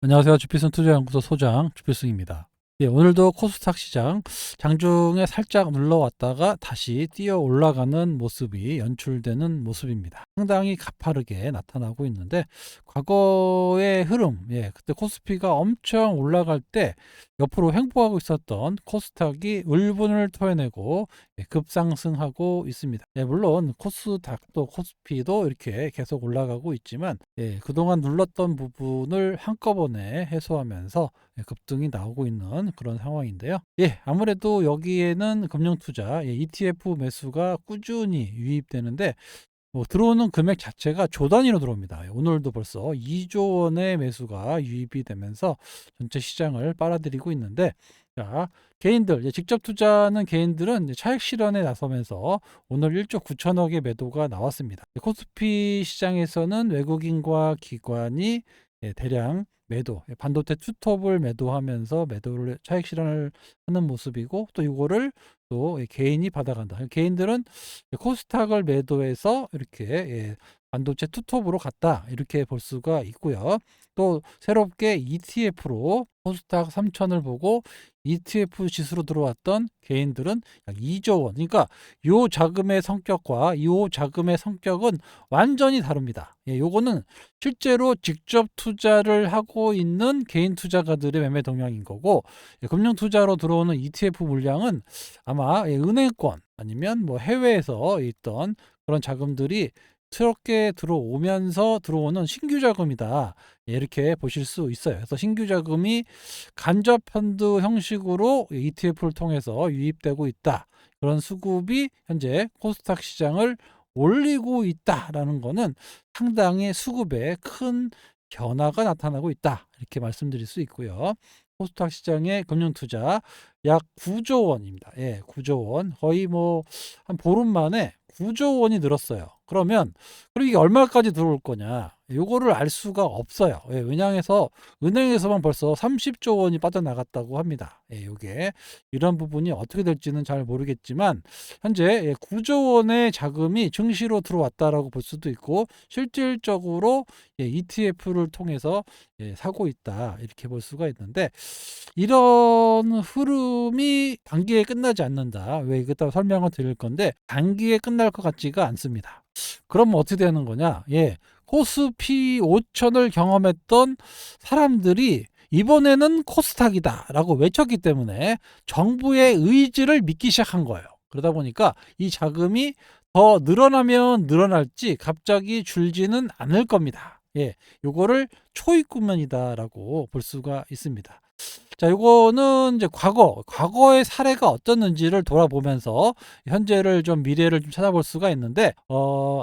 안녕하세요. 주필승 투자연구소 소장 주필승입니다. 예, 오늘도 코스닥 시장 장중에 살짝 눌러왔다가 다시 뛰어 올라가는 모습이 연출되는 모습입니다. 상당히 가파르게 나타나고 있는데 과거의 흐름, 그때 코스피가 엄청 올라갈 때 옆으로 횡보하고 있었던 코스닥이 울분을 토해내고 급상승하고 있습니다. 물론 코스닥도 코스피도 이렇게 계속 올라가고 있지만 그동안 눌렀던 부분을 한꺼번에 해소하면서 급등이 나오고 있는 그런 상황인데요. 아무래도 여기에는 금융투자, ETF 매수가 꾸준히 유입되는데 들어오는 금액 자체가 조 단위로 들어옵니다. 오늘도 벌써 2조 원의 매수가 유입이 되면서 전체 시장을 빨아들이고 있는데, 자, 개인들, 직접 투자하는 개인들은 차익 실현에 나서면서 오늘 1조 9천억의 매도가 나왔습니다. 코스피 시장에서는 외국인과 기관이 대량 매도, 반도체 투톱을 매도하면서 매도를 차익 실현을 하는 모습이고, 또 이거를 또 개인이 받아간다. 개인들은 코스닥을 매도해서 이렇게 반도체 투톱으로 갔다, 이렇게 볼 수가 있고요. 또 새롭게 ETF로 코스닥 3000을 보고 ETF 지수로 들어왔던 개인들은 약 2조 원. 그러니까 요 자금의 성격과 요 자금의 성격은 완전히 다릅니다. 요거는 실제로 직접 투자를 하고 있는 개인 투자가들의 매매 동향인 거고, 금융 투자로 들어오는 ETF 물량은 아마 은행권 아니면 뭐 해외에서 있던 그런 자금들이 새롭게 들어오면서 들어오는 신규 자금이다, 이렇게 보실 수 있어요. 그래서 신규 자금이 간접 펀드 형식으로 ETF를 통해서 유입되고 있다, 그런 수급이 현재 코스닥 시장을 올리고 있다라는 거는 상당히 수급에 큰 변화가 나타나고 있다, 이렇게 말씀드릴 수 있고요. 코스닥 시장의 금융투자 약 9조 원입니다. 9조 원. 거의 뭐 한 보름 만에 9조 원이 늘었어요. 그러면 그리고 이게 얼마까지 들어올 거냐? 요거를 알 수가 없어요. 왜냐해서 은행에서만 벌써 30조 원이 빠져나갔다고 합니다. 요게 이런 부분이 어떻게 될지는 잘 모르겠지만 현재 9조 원의 자금이 증시로 들어왔다라고 볼 수도 있고, 실질적으로 ETF를 통해서 사고 있다, 이렇게 볼 수가 있는데, 이런 흐름이 단기에 끝나지 않는다. 왜 이것도 설명을 드릴 건데, 단기에 끝날 것 같지가 않습니다. 그럼 어떻게 되는 거냐? 코스피 5천을 경험했던 사람들이 이번에는 코스닥이다 라고 외쳤기 때문에 정부의 의지를 믿기 시작한 거예요. 그러다 보니까 이 자금이 더 늘어나면 늘어날지 갑자기 줄지는 않을 겁니다. 요거를 초입 국면이다라고 볼 수가 있습니다. 자, 요거는 이제 과거의 사례가 어떻는지를 돌아보면서 현재를 좀, 미래를 좀 찾아볼 수가 있는데,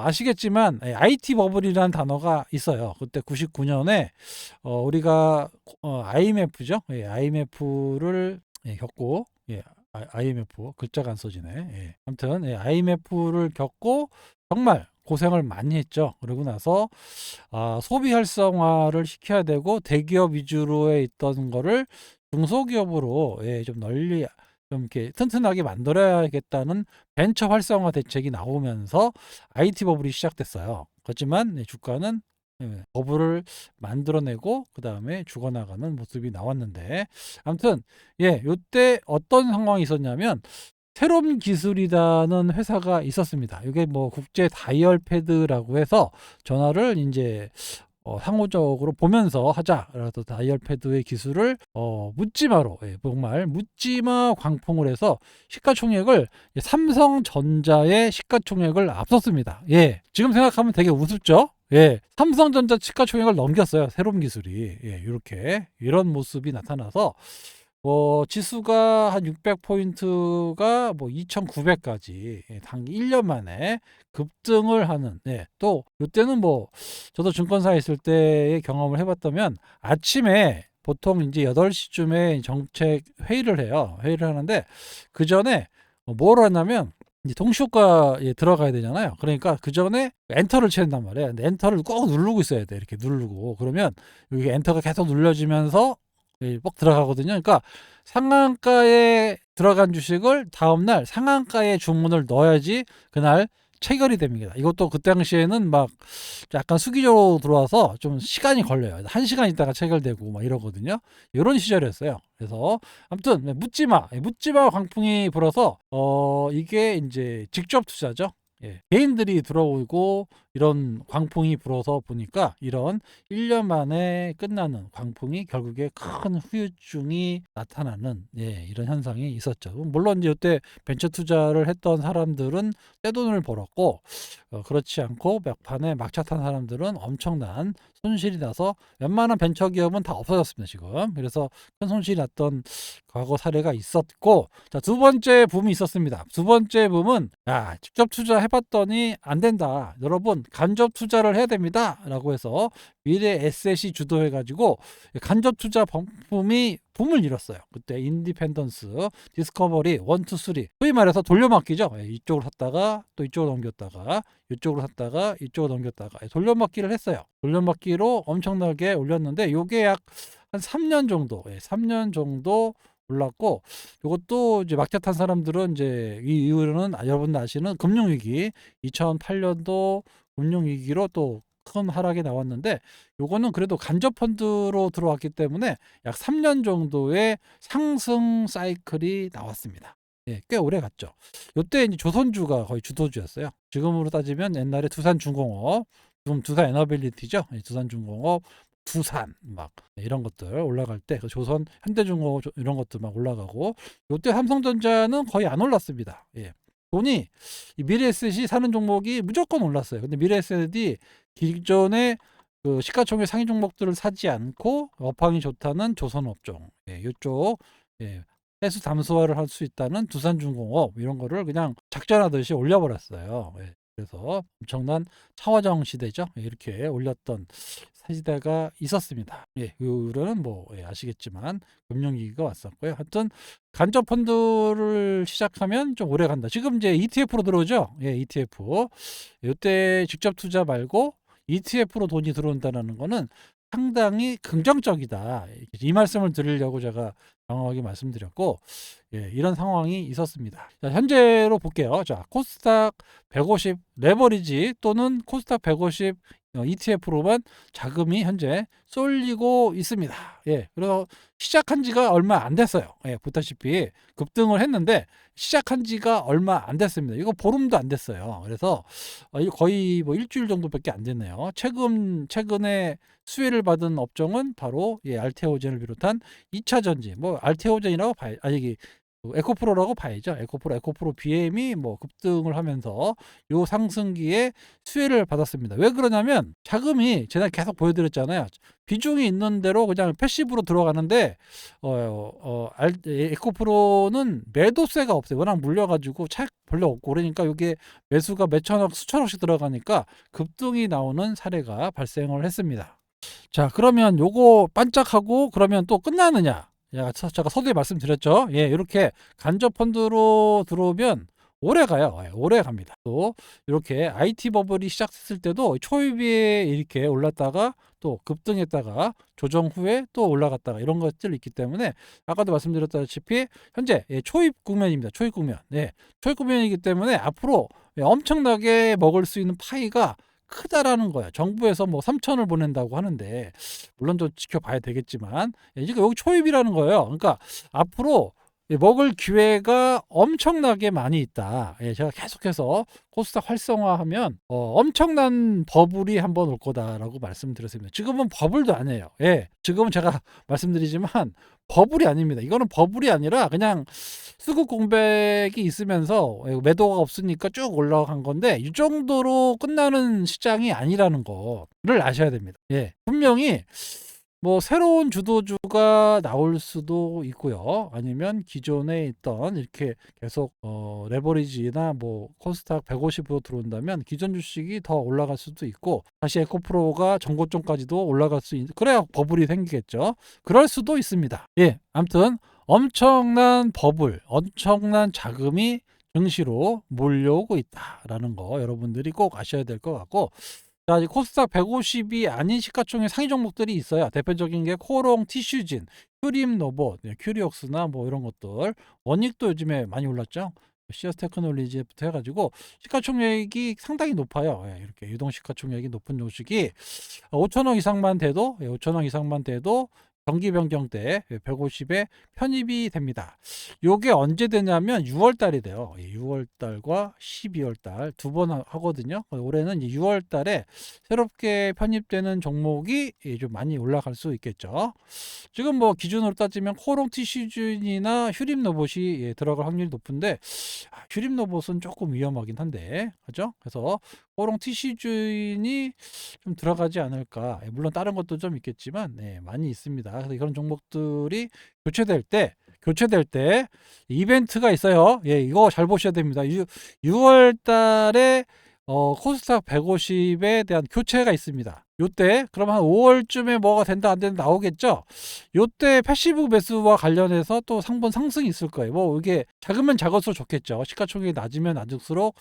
아시겠지만 IT 버블이라는 단어가 있어요. 그때 99년에 우리가 IMF죠. IMF를 겪고, IMF 글자가 안 써지네. 아무튼 IMF를 겪고 정말 고생을 많이 했죠. 그러고 나서 소비 활성화를 시켜야 되고, 대기업 위주로 있던 거를 중소기업으로 좀 널리, 좀 이렇게 튼튼하게 만들어야겠다는 벤처 활성화 대책이 나오면서 IT 버블이 시작됐어요. 그렇지만 주가는 버블을 만들어내고 그 다음에 죽어나가는 모습이 나왔는데, 아무튼 요때 어떤 상황이 있었냐면, 새로운 기술이라는 회사가 있었습니다. 이게 뭐 국제 다이얼 패드라고 해서 전화를 이제 상호적으로 보면서 하자. 그래서 다이얼 패드의 기술을 묻지마로, 정말 묻지마 광풍을 해서 시가총액을 삼성전자의 시가총액을 앞섰습니다. 지금 생각하면 되게 우습죠. 삼성전자 시가총액을 넘겼어요. 새로운 기술이. 이렇게 이런 모습이 나타나서 지수가 한 600포인트가 뭐 2,900까지 단 1년 만에 급등을 하는, 또 이때는 뭐 저도 증권사에 있을 때의 경험을 해봤다면, 아침에 보통 이제 8시쯤에 정책 회의를 해요. 회의를 하는데 그 전에 뭘 하냐면, 이제 동시효과에 들어가야 되잖아요. 그러니까 그 전에 엔터를 치는단 말이에요. 근데 엔터를 꼭 누르고 있어야 돼. 이렇게 누르고. 그러면 여기 엔터가 계속 눌려지면서 뻑 들어가거든요. 그러니까 상한가에 들어간 주식을 다음날 상한가에 주문을 넣어야지 그날 체결이 됩니다. 이것도 그 당시에는 막 약간 수기적으로 들어와서 좀 시간이 걸려요. 1시간 있다가 체결되고 막 이러거든요. 이런 시절이었어요. 그래서 아무튼 묻지마 광풍이 불어서 이게 이제 직접 투자죠. 예, 개인들이 들어오고 이런 광풍이 불어서 보니까 이런 1년 만에 끝나는 광풍이 결국에 큰 후유증이 나타나는, 예, 이런 현상이 있었죠. 물론 이제 이때 벤처 투자를 했던 사람들은 떼돈을 벌었고, 그렇지 않고 막판에 막차 탄 사람들은 엄청난 손실이 나서 웬만한 벤처 기업은 다 없어졌습니다, 지금. 그래서 큰 손실이 났던 과거 사례가 있었고, 자, 두 번째 붐이 있었습니다. 두 번째 붐은, 야, 직접 투자 해봤더니 안 된다. 여러분, 간접 투자를 해야 됩니다. 라고 해서 미래 에셋이 주도해가지고 간접 투자 붐을 일었어요. 그때 인디펜던스, 디스커버리, 1, 2, 3. 소위 말해서 돌려막기죠. 이쪽으로 샀다가 또 이쪽으로 넘겼다가 이쪽으로 샀다가 이쪽으로 넘겼다가 돌려막기를 했어요. 돌려막기로 엄청나게 올렸는데 이게 약 한 3년 정도, 3년 정도 올랐고, 이것도 이제 막차 탄 사람들은 이제 이 이후로는 여러분 아시는 금융위기, 2008년도 금융위기로 또 큰 하락이 나왔는데, 요거는 그래도 간접 펀드로 들어왔기 때문에 약 3년 정도의 상승 사이클이 나왔습니다. 예, 꽤 오래 갔죠. 요때 이제 조선주가 거의 주도주였어요. 지금으로 따지면 옛날에 두산중공업, 지금 두산에너빌리티죠. 두산중공업, 두산 막 이런 것들 올라갈 때, 조선, 현대중공업 이런 것들 막 올라가고, 요때 삼성전자는 거의 안 올랐습니다. 예. 돈이 이 미래에셋이 사는 종목이 무조건 올랐어요. 근데 미래에셋이 기존에 그 시가총액 상위 종목들을 사지 않고 업황이 좋다는 조선업종, 예, 이쪽, 예, 해수 담수화를 할 수 있다는 두산중공업 이런 거를 그냥 작전하듯이 올려버렸어요. 예. 그래서 엄청난 차화정 시대죠. 이렇게 올렸던 시대가 있었습니다. 예, 이거는 뭐, 예, 아시겠지만 금융위기가 왔었고요. 하여튼 간접 펀드를 시작하면 좀 오래 간다. 지금 이제 ETF로 들어오죠. 예, ETF. 이때 직접 투자 말고 ETF로 돈이 들어온다는 거는 상당히 긍정적이다. 이 말씀을 드리려고 제가 강하게 말씀드렸고, 예, 이런 상황이 있었습니다. 자, 현재로 볼게요. 자, 코스닥 150 레버리지 또는 코스닥 150 ETF로만 자금이 현재 쏠리고 있습니다. 예, 그래서 시작한 지가 얼마 안 됐어요. 예, 보다시피 급등을 했는데 시작한 지가 얼마 안 됐습니다. 이거 보름도 안 됐어요. 그래서 거의 뭐 일주일 정도밖에 안 됐네요. 최근에 수혜를 받은 업종은 바로, 예, 알테오젠을 비롯한 2차 전지, 뭐 알테오젠이라고 봐야, 아니 에코프로라고 봐야죠. 에코프로 BM이 뭐 급등을 하면서 요 상승기에 수혜를 받았습니다. 왜 그러냐면 자금이 제가 계속 보여드렸잖아요. 비중이 있는 대로 그냥 패시브로 들어가는데 에코프로는 매도세가 없어요. 워낙 물려가지고 차 별로 없고, 그러니까 이게 매수가 몇천억 수천억씩 들어가니까 급등이 나오는 사례가 발생을 했습니다. 자, 그러면 요거 반짝하고 그러면 또 끝나느냐? 제가 서두에 말씀드렸죠. 예, 이렇게 간접 펀드로 들어오면 오래 가요. 예, 오래 갑니다. 또 이렇게 IT 버블이 시작했을 때도 초입에 이렇게 올랐다가 또 급등했다가 조정 후에 또 올라갔다가 이런 것들이 있기 때문에 아까도 말씀드렸다시피 현재, 예, 초입 국면입니다. 초입 국면. 예, 초입 국면이기 때문에 앞으로, 예, 엄청나게 먹을 수 있는 파이가 크다라는 거야. 정부에서 뭐 3천을 보낸다고 하는데 물론 좀 지켜봐야 되겠지만, 예, 지금 여기 초입이라는 거예요. 그러니까 앞으로 먹을 기회가 엄청나게 많이 있다. 예, 제가 계속해서 코스닥 활성화하면 엄청난 버블이 한번 올 거다라고 말씀드렸습니다. 지금은 버블도 아니에요. 예, 지금은 제가 말씀드리지만 버블이 아닙니다. 이거는 버블이 아니라 그냥 수급 공백이 있으면서 매도가 없으니까 쭉 올라간 건데, 이 정도로 끝나는 시장이 아니라는 거를 아셔야 됩니다. 예, 분명히 뭐 새로운 주도주가 나올 수도 있고요. 아니면 기존에 있던 이렇게 계속 레버리지나 뭐 코스닥 150으로 들어온다면 기존 주식이 더 올라갈 수도 있고, 다시 에코프로가 전고점까지도 올라갈 수 있는, 그래야 버블이 생기겠죠. 그럴 수도 있습니다. 예, 아무튼 엄청난 버블, 엄청난 자금이 증시로 몰려오고 있다라는 거 여러분들이 꼭 아셔야 될 것 같고, 자, 이제 코스닥 150이 아닌 시가총액 상위 종목들이 있어요. 대표적인 게 코롱, 티슈진, 큐림노봇, 큐리옥스나 뭐 이런 것들. 원익도 요즘에 많이 올랐죠. CS 테크놀리지부터 해가지고 시가총액이 상당히 높아요. 예, 이렇게 유동 시가총액이 높은 종식이 5천억 이상만 돼도 5천억 이상만 돼도 정기 변경 때 150에 편입이 됩니다. 요게 언제 되냐면 6월 달이 돼요. 6월 달과 12월 달 두 번 하거든요. 올해는 6월 달에 새롭게 편입되는 종목이 좀 많이 올라갈 수 있겠죠. 지금 뭐 기준으로 따지면 코롱 티슈진이나 휴림 로봇이 들어갈 확률이 높은데 휴림 로봇은 조금 위험하긴 한데 그죠? 그래서 코롱 티슈진이 좀 들어가지 않을까. 물론 다른 것도 좀 있겠지만 많이 있습니다. 그래서 이런 종목들이 교체될 때 이벤트가 있어요. 이거 잘 보셔야 됩니다. 6월 달에 코스닥 150에 대한 교체가 있습니다. 요때 그럼 한 5월쯤에 뭐가 된다 안 된다 나오겠죠. 요때 패시브 매수와 관련해서 또 상승이 있을 거예요. 뭐 이게 작으면 작을수록 좋겠죠. 시가총액이 낮으면 낮을수록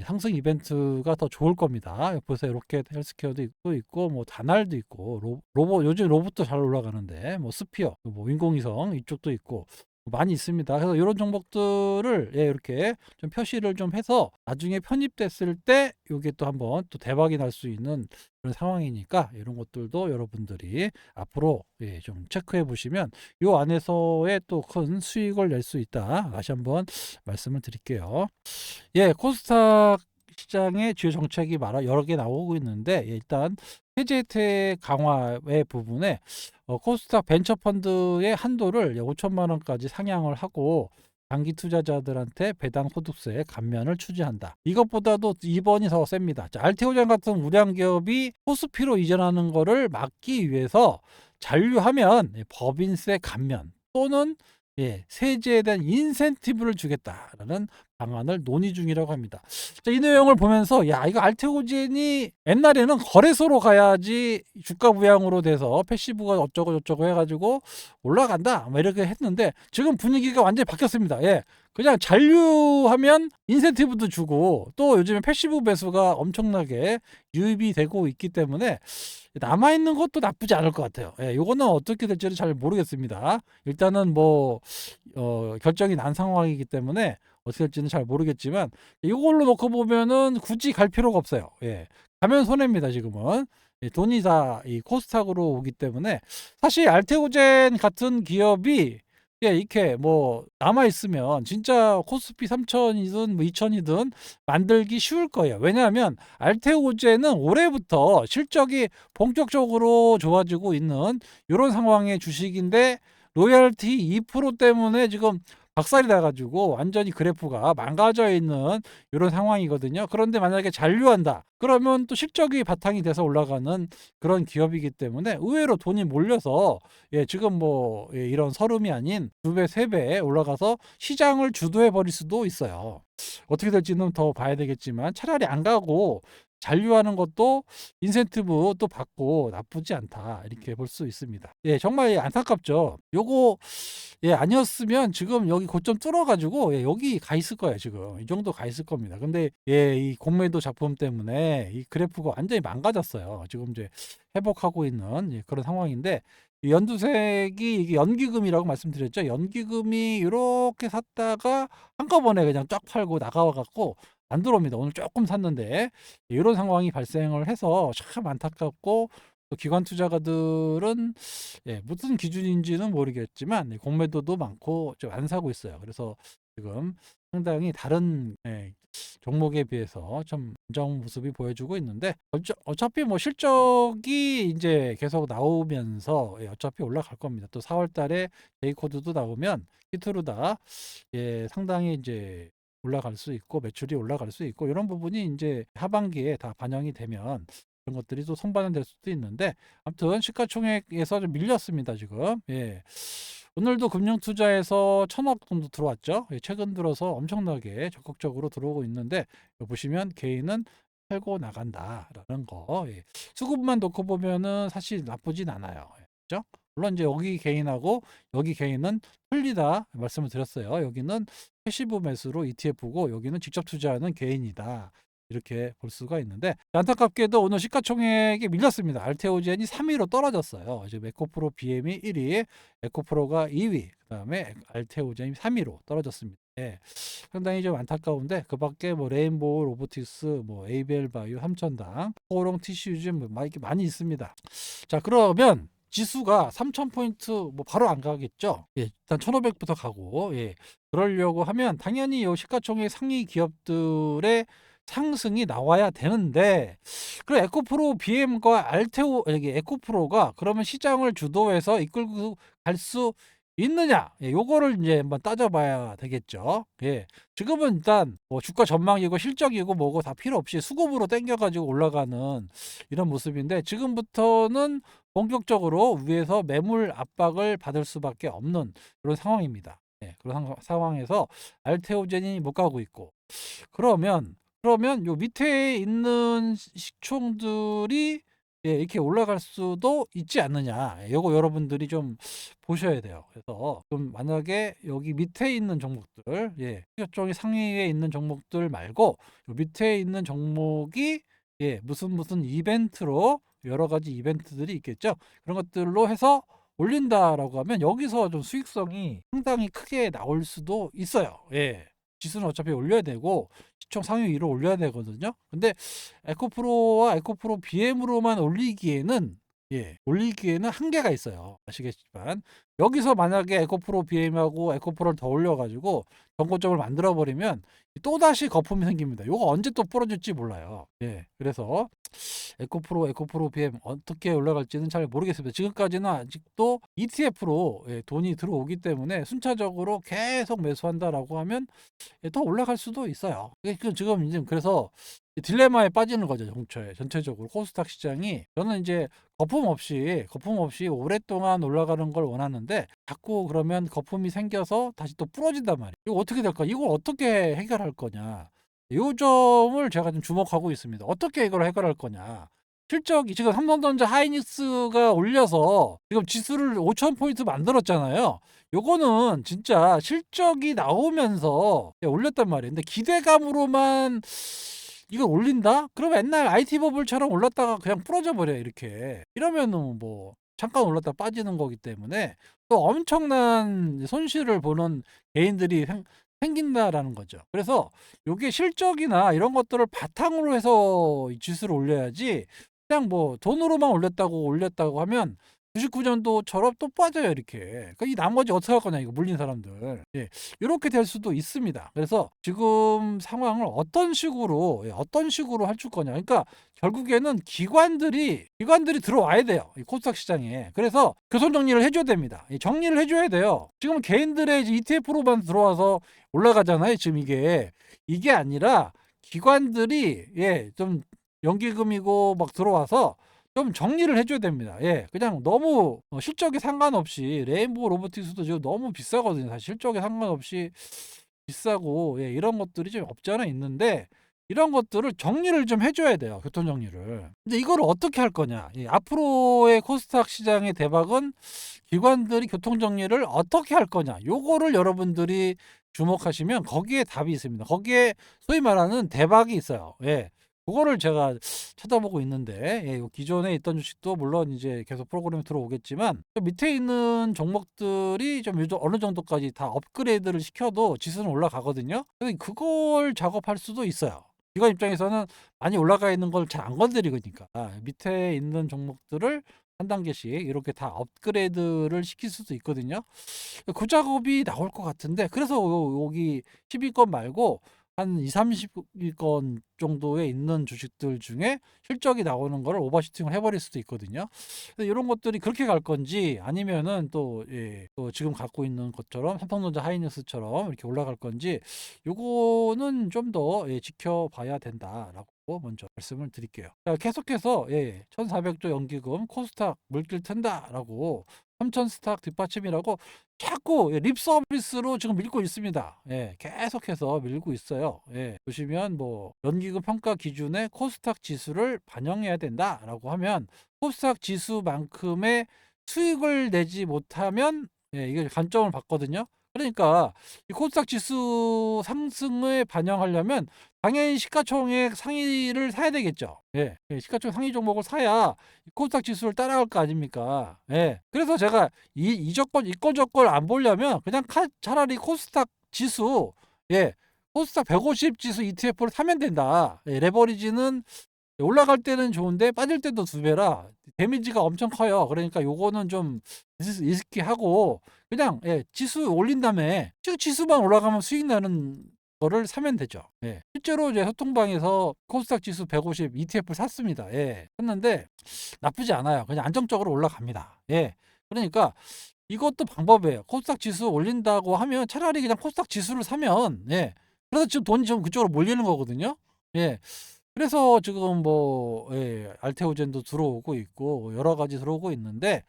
상승 이벤트가 더 좋을 겁니다. 보세요. 이렇게 헬스케어도 있고 뭐 다날도 있고 로봇 요즘 로봇도 잘 올라가는데 뭐 스피어 뭐 인공위성 이쪽도 있고 많이 있습니다. 그래서 이런 종목들을 이렇게 좀 표시를 좀 해서 나중에 편입됐을 때 이게 또 한번 또 대박이 날 수 있는 그런 상황이니까 이런 것들도 여러분들이 앞으로 좀 체크해 보시면 이 안에서의 또 큰 수익을 낼 수 있다. 다시 한번 말씀을 드릴게요. 코스닥 시장의 주요 정책이 여러 개 나오고 있는데 일단 세제 혜택 강화의 부분에 코스닥 벤처펀드의 한도를 5천만 원까지 상향을 하고 장기 투자자들한테 배당 소득세 감면을 추진한다. 이것보다도 2번이 더 셉니다. 알테오젠 같은 우량 기업이 코스피로 이전하는 거를 막기 위해서 잔류하면 법인세 감면 또는 세제에 대한 인센티브를 주겠다라는 방안을 논의 중이라고 합니다. 자, 이 내용을 보면서 이거 알테오젠이 옛날에는 거래소로 가야지 주가 부양으로 돼서 패시브가 어쩌고 저쩌고 해가지고 올라간다 뭐 이렇게 했는데 지금 분위기가 완전히 바뀌었습니다. 그냥 잔류하면 인센티브도 주고 또 요즘에 패시브 매수가 엄청나게 유입이 되고 있기 때문에 남아있는 것도 나쁘지 않을 것 같아요. 요거는 어떻게 될지는 잘 모르겠습니다. 일단은 뭐 결정이 난 상황이기 때문에 어떻게 될지는 잘 모르겠지만 이걸로 놓고 보면은 굳이 갈 필요가 없어요. 가면 손해입니다. 지금은 돈이 다 이 코스닥으로 오기 때문에 사실 알테오젠 같은 기업이 이렇게 뭐 남아 있으면 진짜 코스피 3천이든 뭐 2천이든 만들기 쉬울 거예요. 왜냐하면 알테오젠은 올해부터 실적이 본격적으로 좋아지고 있는 이런 상황의 주식인데 로열티 2% 때문에 지금 박살이 나가지고 완전히 그래프가 망가져 있는 이런 상황이거든요. 그런데 만약에 잔류한다 그러면 또 실적이 바탕이 돼서 올라가는 그런 기업이기 때문에 의외로 돈이 몰려서 지금 뭐 이런 서름이 아닌 2배, 3배 올라가서 시장을 주도해 버릴 수도 있어요. 어떻게 될지는 더 봐야 되겠지만 차라리 안 가고 잔류하는 것도 인센티브 또 받고 나쁘지 않다 이렇게 볼 수 있습니다. 정말 안타깝죠. 요거 아니었으면 지금 여기 고점 뚫어가지고 여기 가 있을 거예요. 지금 이 정도 가 있을 겁니다. 근데 이 공매도 작품 때문에 이 그래프가 완전히 망가졌어요. 지금 이제 회복하고 있는 그런 상황인데 이 연두색이 이게 연기금이라고 말씀드렸죠. 연기금이 이렇게 샀다가 한꺼번에 그냥 쫙 팔고 나가와 갖고 안 들어옵니다. 오늘 조금 샀는데 이런 상황이 발생을 해서 참 안타깝고 또 기관 투자가들은 무슨 기준인지는 모르겠지만 공매도도 많고 좀 안 사고 있어요. 그래서 지금 상당히 다른 종목에 비해서 좀 안정 모습이 보여주고 있는데 어차피 뭐 실적이 이제 계속 나오면서 어차피 올라갈 겁니다. 또 4월 달에 J코드도 나오면 히트루다 상당히 이제 올라갈 수 있고 매출이 올라갈 수 있고 이런 부분이 이제 하반기에 다 반영이 되면 그런 것들이 또 선반영될 수도 있는데 아무튼 시가총액에서 좀 밀렸습니다 지금. 오늘도 금융투자에서 1,000억 정도 들어왔죠. 최근 들어서 엄청나게 적극적으로 들어오고 있는데 보시면 개인은 팔고 나간다라는 거. 수급만 놓고 보면은 사실 나쁘진 않아요. 그죠? 물론 이제 여기 개인하고 여기 개인은 틀리다 말씀을 드렸어요. 여기는 패시브 매수로 ETF고 여기는 직접 투자하는 개인이다. 이렇게 볼 수가 있는데 안타깝게도 오늘 시가총액이 밀렸습니다. 알테오젠이 3위로 떨어졌어요. 지금 에코프로 BM이 1위, 에코프로가 2위, 그다음에 알테오젠이 3위로 떨어졌습니다. 예. 상당히 좀 안타까운데 그밖에 뭐 레인보우 로보틱스, 뭐 에이벨 바이오, 삼천당, 호롱 TCU즈 뭐 이렇게 많이 있습니다. 자, 그러면 지수가 3,000포인트 뭐 바로 안 가겠죠? 예, 일단 1,500부터 가고, 예. 그러려고 하면 당연히 요 시가총액 상위 기업들의 상승이 나와야 되는데, 그 에코프로 BM과 알테오, 여기 에코프로가 그러면 시장을 주도해서 이끌고 갈 수 있느냐? 예, 요거를 이제 한번 따져봐야 되겠죠. 예. 지금은 일단 뭐 주가 전망이고 실적이고 뭐고 다 필요 없이 수급으로 땡겨가지고 올라가는 이런 모습인데, 지금부터는 본격적으로 위에서 매물 압박을 받을 수밖에 없는 그런 상황입니다. 예, 그런 상황에서 알테오젠이 못 가고 있고, 그러면 요 밑에 있는 식총들이 예, 이렇게 올라갈 수도 있지 않느냐. 예, 요거 여러분들이 좀 보셔야 돼요. 그래서 좀 만약에 여기 밑에 있는 종목들, 예, 시가총액 상위에 있는 종목들 말고 요 밑에 있는 종목이 예, 무슨 이벤트로 여러 가지 이벤트들이 있겠죠. 그런 것들로 해서 올린다라고 하면 여기서 좀 수익성이 상당히 크게 나올 수도 있어요. 예. 지수는 어차피 올려야 되고 시총 상위 위로 올려야 되거든요. 근데 에코프로와 에코프로 BM으로만 올리기에는 한계가 있어요. 아시겠지만 여기서 만약에 에코프로 BM하고 에코프로를 더 올려가지고 정고점을 만들어 버리면 또다시 거품이 생깁니다. 이거 언제 또 부러질지 몰라요. 예, 그래서 에코프로 BM 어떻게 올라갈지는 잘 모르겠습니다. 지금까지는 아직도 ETF로 돈이 들어오기 때문에 순차적으로 계속 매수한다라고 하면 더 올라갈 수도 있어요. 지금 이제 그래서 딜레마에 빠지는 거죠. 전체적으로 코스닥 시장이, 저는 이제 거품 없이 오랫동안 올라가는 걸 원하는데 자꾸 그러면 거품이 생겨서 다시 또 부러진단 말이에요. 이거 어떻게 될까? 이걸 어떻게 해결할 거냐? 요 점을 제가 좀 주목하고 있습니다. 어떻게 이걸 해결할 거냐? 실적이 지금 삼성전자 하이닉스가 올려서 지금 지수를 5,000포인트 만들었잖아요. 요거는 진짜 실적이 나오면서 올렸단 말이에요. 근데 기대감으로만 이걸 올린다? 그러면 옛날 IT 버블처럼 올랐다가 그냥 부러져 버려요, 이렇게. 이러면은 뭐 잠깐 올랐다 빠지는 거기 때문에 또 엄청난 손실을 보는 개인들이 생긴다라는 거죠. 그래서 요게 실적이나 이런 것들을 바탕으로 해서 이 지수를 올려야지, 그냥 뭐 돈으로만 올렸다고 하면 99년도처럼 또 빠져요, 이렇게. 이 나머지 어떻게 할 거냐, 이거 물린 사람들. 예, 이렇게 될 수도 있습니다. 그래서 지금 상황을 어떤 식으로 할 줄 거냐. 그러니까 결국에는 기관들이 들어와야 돼요, 이 코스닥 시장에. 그래서 교선 정리를 해줘야 됩니다. 정리를 해줘야 돼요. 지금 개인들의 ETF로만 들어와서 올라가잖아요. 지금 이게 아니라 기관들이 좀 연기금이고 막 들어와서 좀 정리를 해줘야 됩니다. 예, 그냥 너무 실적에 상관없이 레인보우 로보틱스도 지금 너무 비싸거든요. 사실 실적에 상관없이 비싸고, 예, 이런 것들이 좀 없지 않아 있는데 이런 것들을 정리를 좀 해줘야 돼요. 교통 정리를. 근데 이걸 어떻게 할 거냐? 예, 앞으로의 코스닥 시장의 대박은 기관들이 교통 정리를 어떻게 할 거냐? 요거를 여러분들이 주목하시면 거기에 답이 있습니다. 거기에 소위 말하는 대박이 있어요. 예. 그거를 제가 찾아보고 있는데, 예, 기존에 있던 주식도 물론 이제 계속 프로그램에 들어오겠지만 밑에 있는 종목들이 좀 어느 정도까지 다 업그레이드를 시켜도 지수는 올라가거든요. 그래서 그걸 작업할 수도 있어요. 기관 입장에서는 많이 올라가 있는 걸 잘 안 건드리니까 밑에 있는 종목들을 한 단계씩 이렇게 다 업그레이드를 시킬 수도 있거든요. 그 작업이 나올 것 같은데, 그래서 여기 10위권 말고 한 2, 30위권 정도에 있는 주식들 중에 실적이 나오는 거를 오버슈팅을 해버릴 수도 있거든요. 이런 것들이 그렇게 갈 건지 아니면은 또, 예, 또 지금 갖고 있는 것처럼 삼성전자 하이닉스처럼 이렇게 올라갈 건지, 요거는 좀 더 지켜봐야 된다라고 먼저 말씀을 드릴게요. 자, 계속해서 1400조 연기금 코스닥 물길 튼다라고 3000 스탁 뒷받침이라고 자꾸 립 서비스로 지금 밀고 있습니다. 예, 계속해서 밀고 있어요. 예, 보시면 뭐 연기금 평가 기준에 코스닥 지수를 반영해야 된다라고 하면 코스닥 지수만큼의 수익을 내지 못하면 이게 관점을 받거든요. 그러니까 이 코스닥 지수 상승을 반영하려면 당연히 시가총액 상위를 사야 되겠죠. 예, 시가총액 상위 종목을 사야 코스닥 지수를 따라갈 거 아닙니까? 예. 그래서 제가 이권 조건 안 보려면 그냥 차라리 코스닥 지수, 예, 코스닥 150 지수 ETF를 사면 된다. 예, 레버리지는 올라갈 때는 좋은데 빠질 때도 2배라 데미지가 엄청 커요. 그러니까 요거는 좀 리스키하고 그냥 지수 올린 다음에 지수만 올라가면 수익 나는 거를 사면 되죠. 예. 실제로 이제 소통방에서 코스닥 지수 150 ETF를 샀습니다. 예. 샀는데 나쁘지 않아요. 그냥 안정적으로 올라갑니다. 예. 그러니까 이것도 방법이에요. 코스닥 지수 올린다고 하면 차라리 그냥 코스닥 지수를 사면 그래서 지금 돈이 좀 그쪽으로 몰리는 거거든요. 예. 그래서 지금 알테오젠도 들어오고 있고 여러 가지 들어오고 있는데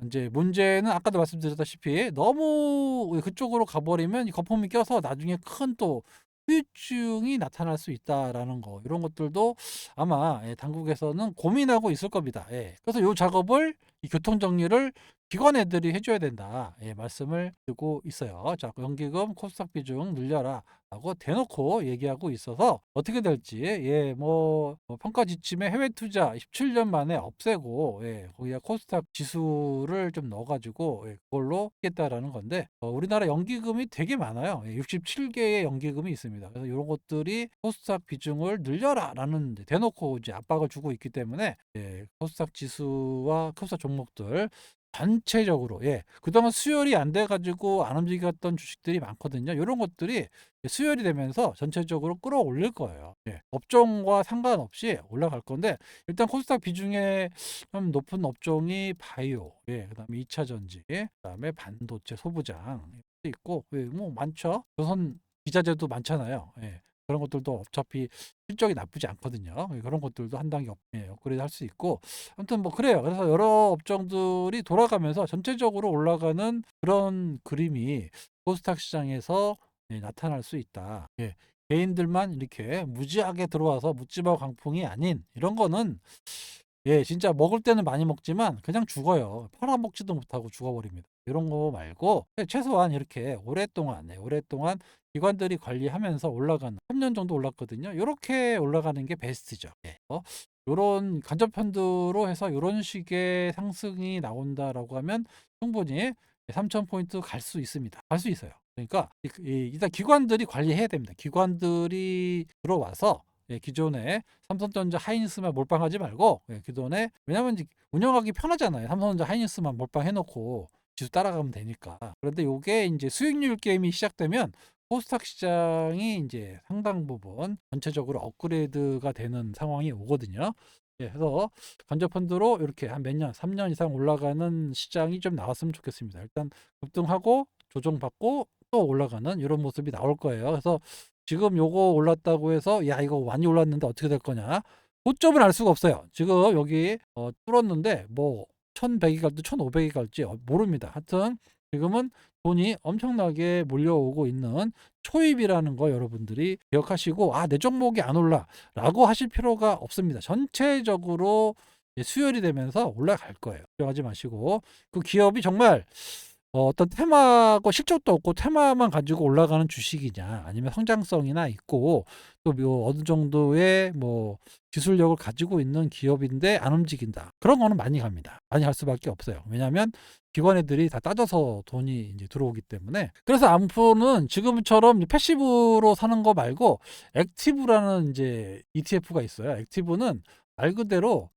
이제 문제는 아까도 말씀드렸다시피 너무 그쪽으로 가버리면 이 거품이 껴서 나중에 큰 또 후유증이 나타날 수 있다라는 거 이런 것들도 아마 당국에서는 고민하고 있을 겁니다. 그래서 이 작업을 이 교통 정리를 기관 애들이 해줘야 된다 말씀을 드리고 있어요. 자, 연기금 코스닥 비중 늘려라 라고 대놓고 얘기하고 있어서 어떻게 될지 평가 지침에 해외 투자 17년 만에 없애고 거기다 코스닥 지수를 좀 넣어가지고 그걸로 하겠다라는 건데 우리나라 연기금이 되게 많아요. 67개의 연기금이 있습니다. 그래서 이런 것들이 코스닥 비중을 늘려라라는 대놓고 이제 압박을 주고 있기 때문에 코스닥 지수와 코스닥 종목들 전체적으로 그동안 수혈이 안 돼가지고 안 움직였던 주식들이 많거든요. 이런 것들이 수혈이 되면서 전체적으로 끌어올릴 거예요. 업종과 상관없이 올라갈 건데 일단 코스닥 비중에 좀 높은 업종이 바이오, 그다음에 2차 전지, 그다음에 반도체, 소부장 있고 뭐 많죠. 조선 기자재도 많잖아요. 그런 것들도 어차피 실적이 나쁘지 않거든요. 그런 것들도 한 단계 업그레이드 할 수 있고 아무튼 뭐 그래요. 그래서 여러 업종들이 돌아가면서 전체적으로 올라가는 그런 그림이 코스닥 시장에서 나타날 수 있다. 개인들만 이렇게 무지하게 들어와서 묻지마 광풍이 아닌 이런 거는 진짜 먹을 때는 많이 먹지만 그냥 죽어요. 팔아먹지도 못하고 죽어버립니다. 이런 거 말고 최소한 이렇게 오랫동안 기관들이 관리하면서 올라가는 3년 정도 올랐거든요. 이렇게 올라가는 게 베스트죠. 요런 간접펀드로 해서 이런 식의 상승이 나온다라고 하면 충분히 3,000포인트 갈 수 있습니다. 갈 수 있어요. 그러니까 일단 기관들이 관리해야 됩니다. 기관들이 들어와서 기존에 삼성전자 하이닉스만 몰빵하지 말고 기존에 왜냐면 이제 운영하기 편하잖아요. 삼성전자 하이닉스만 몰빵해놓고 지수 따라가면 되니까. 그런데 요게 이제 수익률 게임이 시작되면 코스닥 시장이 이제 상당 부분 전체적으로 업그레이드가 되는 상황이 오거든요. 그래서 간접펀드로 이렇게 한 몇 년, 3년 이상 올라가는 시장이 좀 나왔으면 좋겠습니다. 일단 급등하고 조정받고 또 올라가는 이런 모습이 나올 거예요. 그래서 지금 요거 올랐다고 해서 야 이거 많이 올랐는데 어떻게 될 거냐? 고점을 알 수가 없어요. 지금 여기 뚫었는데 뭐 1100이 갈지 1500이 갈지 모릅니다. 하여튼 지금은 돈이 엄청나게 몰려오고 있는 초입이라는 거 여러분들이 기억하시고 내 종목이 안 올라 라고 하실 필요가 없습니다. 전체적으로 수혈이 되면서 올라갈 거예요. 걱정하지 마시고 그 기업이 정말 어떤 테마고 실적도 없고 테마만 가지고 올라가는 주식이냐 아니면 성장성이나 있고 또 뭐 어느 정도의 뭐 기술력을 가지고 있는 기업인데 안 움직인다. 그런 거는 많이 갑니다. 많이 갈 수밖에 없어요. 왜냐하면 기관 애들이 다 따져서 돈이 이제 들어오기 때문에. 그래서 암프는 지금처럼 패시브로 사는 거 말고 액티브라는 이제 ETF가 있어요. 액티브는 말 그대로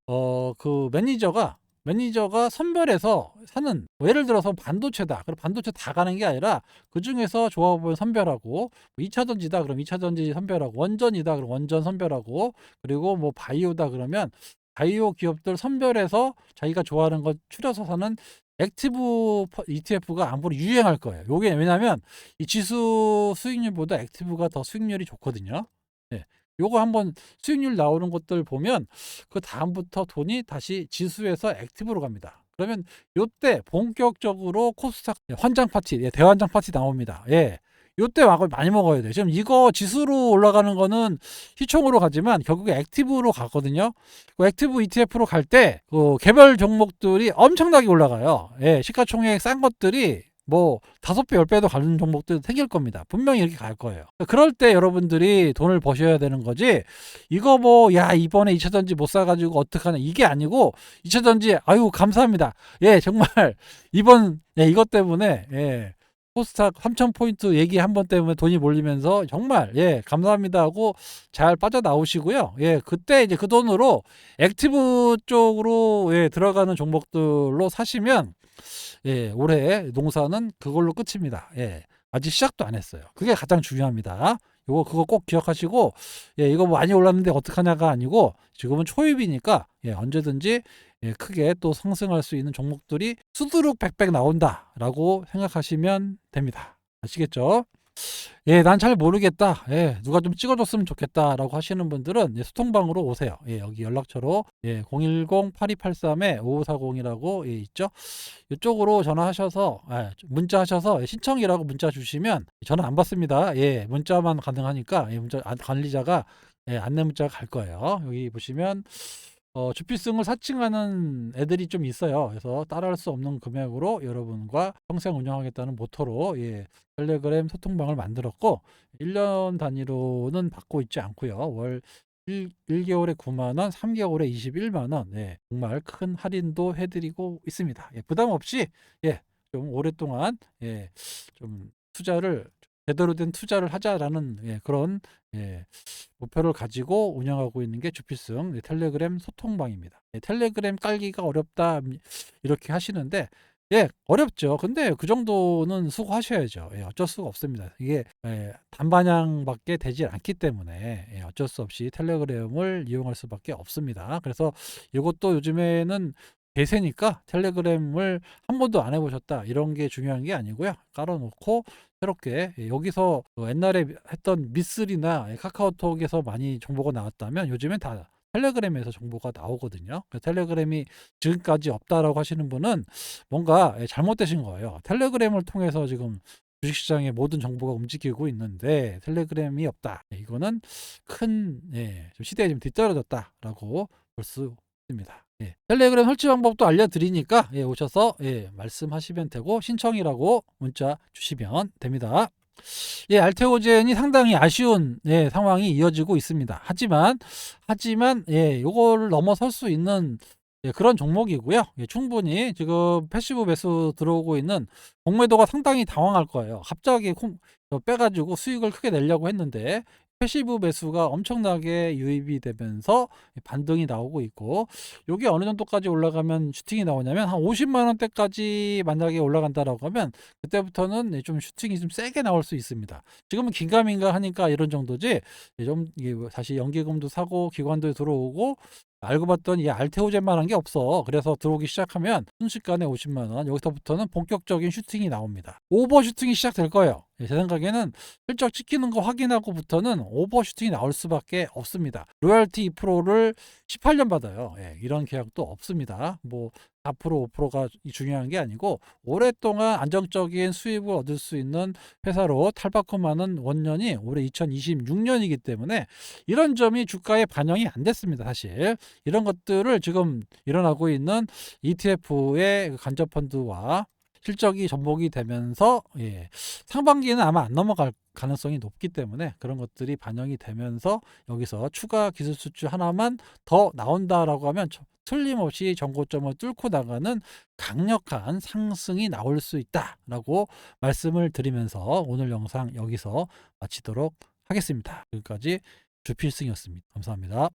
그 매니저가 선별해서 사는 뭐 예를 들어서 반도체다. 그럼 반도체 다 가는 게 아니라 그중에서 조합을 선별하고 2차전지다. 그럼 2차전지 선별하고 원전이다. 그럼 원전 선별하고 그리고 뭐 바이오다. 그러면 바이오 기업들 선별해서 자기가 좋아하는 거 추려서 사는 액티브 ETF가 앞으로 유행할 거예요. 요게 왜냐면 이 지수 수익률보다 액티브가 더 수익률이 좋거든요. 요거 한번 수익률 나오는 것들 보면 그 다음부터 돈이 다시 지수에서 액티브로 갑니다. 그러면 요때 본격적으로 코스닥 환장 파티, 대환장 파티 나옵니다. 요때 많이 먹어야 돼요. 지금 이거 지수로 올라가는 거는 시총으로 가지만 결국에 액티브로 가거든요. 그 액티브 ETF로 갈 때 그 개별 종목들이 엄청나게 올라가요. 시가총액 싼 것들이 뭐 5배, 10배도 가는 종목도 생길 겁니다. 분명히 이렇게 갈 거예요. 그럴 때 여러분들이 돈을 버셔야 되는 거지 이거 뭐 야 이번에 2차전지 못 사가지고 어떡하냐 이게 아니고 2차전지 아유 감사합니다. 정말 이번 이것 때문에 코스닥 3,000포인트 얘기 한 번 때문에 돈이 몰리면서 정말 감사합니다 하고 잘 빠져나오시고요. 그때 이제 그 돈으로 액티브 쪽으로 들어가는 종목들로 사시면 올해 농사는 그걸로 끝입니다. 아직 시작도 안 했어요. 그게 가장 중요합니다. 그거 꼭 기억하시고, 이거 많이 올랐는데 어떡하냐가 아니고, 지금은 초입이니까, 언제든지, 크게 또 상승할 수 있는 종목들이 수두룩 백백 나온다라고 생각하시면 됩니다. 아시겠죠? 난 잘 모르겠다. 누가 좀 찍어줬으면 좋겠다라고 하시는 분들은 소통방으로 오세요. 여기 연락처로 010-8283-5540이라고 있죠. 이쪽으로 전화하셔서 문자하셔서 신청이라고 문자 주시면 저는 안 받습니다. 문자만 가능하니까 문자 관리자가 안내 문자가 갈 거예요. 여기 보시면 주필승을 사칭하는 애들이 좀 있어요. 그래서 따라할 수 없는 금액으로 여러분과 평생 운영하겠다는 모토로 텔레그램 소통방을 만들었고 1년 단위로는 받고 있지 않고요. 월 1개월에 9만 원, 3개월에 21만 원. 정말 큰 할인도 해드리고 있습니다. 부담 없이 좀 오랫동안 좀 투자를 제대로 된 투자를 하자라는 그런 목표를 가지고 운영하고 있는 게 주필승 텔레그램 소통방입니다. 텔레그램 깔기가 어렵다 이렇게 하시는데 어렵죠. 근데 그 정도는 수고하셔야죠. 어쩔 수가 없습니다. 이게 단반향밖에 되질 않기 때문에 어쩔 수 없이 텔레그램을 이용할 수밖에 없습니다. 그래서 이것도 요즘에는 대세니까 텔레그램을 한 번도 안 해보셨다 이런 게 중요한 게 아니고요. 깔아놓고 새롭게 여기서 옛날에 했던 미쓰리나 카카오톡에서 많이 정보가 나왔다면 요즘엔 다 텔레그램에서 정보가 나오거든요. 텔레그램이 지금까지 없다라고 하시는 분은 뭔가 잘못되신 거예요. 텔레그램을 통해서 지금 주식시장의 모든 정보가 움직이고 있는데 텔레그램이 없다. 이거는 큰 좀 시대에 좀 뒤떨어졌다라고 볼 수 있습니다. 텔레그램 설치 방법도 알려드리니까 오셔서 말씀하시면 되고 신청이라고 문자 주시면 됩니다. 알테오젠이 상당히 아쉬운 상황이 이어지고 있습니다. 하지만 요거를 넘어설 수 있는 그런 종목이고요. 충분히 지금 패시브 매수 들어오고 있는 공매도가 상당히 당황할 거예요. 갑자기 빼가지고 수익을 크게 내려고 했는데 패시브 매수가 엄청나게 유입이 되면서 반등이 나오고 있고 요게 어느 정도까지 올라가면 슈팅이 나오냐면 한 50만 원대까지 만약에 올라간다라고 하면 그때부터는 좀 슈팅이 좀 세게 나올 수 있습니다. 지금은 긴가민가 하니까 이런 정도지 좀 이게 다시 연기금도 사고 기관도 들어오고 알고 봤더니 알테오젠만 한 게 없어. 그래서 들어오기 시작하면 순식간에 50만 원 여기서부터는 본격적인 슈팅이 나옵니다. 오버 슈팅이 시작될 거예요. 제 생각에는 실적 찍히는 거 확인하고부터는 오버 슈팅이 나올 수밖에 없습니다. 로열티 2%를 18년 받아요. 이런 계약도 없습니다. 뭐 4% 5%가 중요한 게 아니고 오랫동안 안정적인 수입을 얻을 수 있는 회사로 탈바꿈하는 원년이 올해 2026년이기 때문에 이런 점이 주가에 반영이 안 됐습니다. 사실 이런 것들을 지금 일어나고 있는 ETF의 간접펀드와 실적이 접목이 되면서 상반기에는 아마 안 넘어갈 가능성이 높기 때문에 그런 것들이 반영이 되면서 여기서 추가 기술 수출 하나만 더 나온다라고 하면 틀림없이 정고점을 뚫고 나가는 강력한 상승이 나올 수 있다라고 말씀을 드리면서 오늘 영상 여기서 마치도록 하겠습니다. 지금까지 주필승이었습니다. 감사합니다.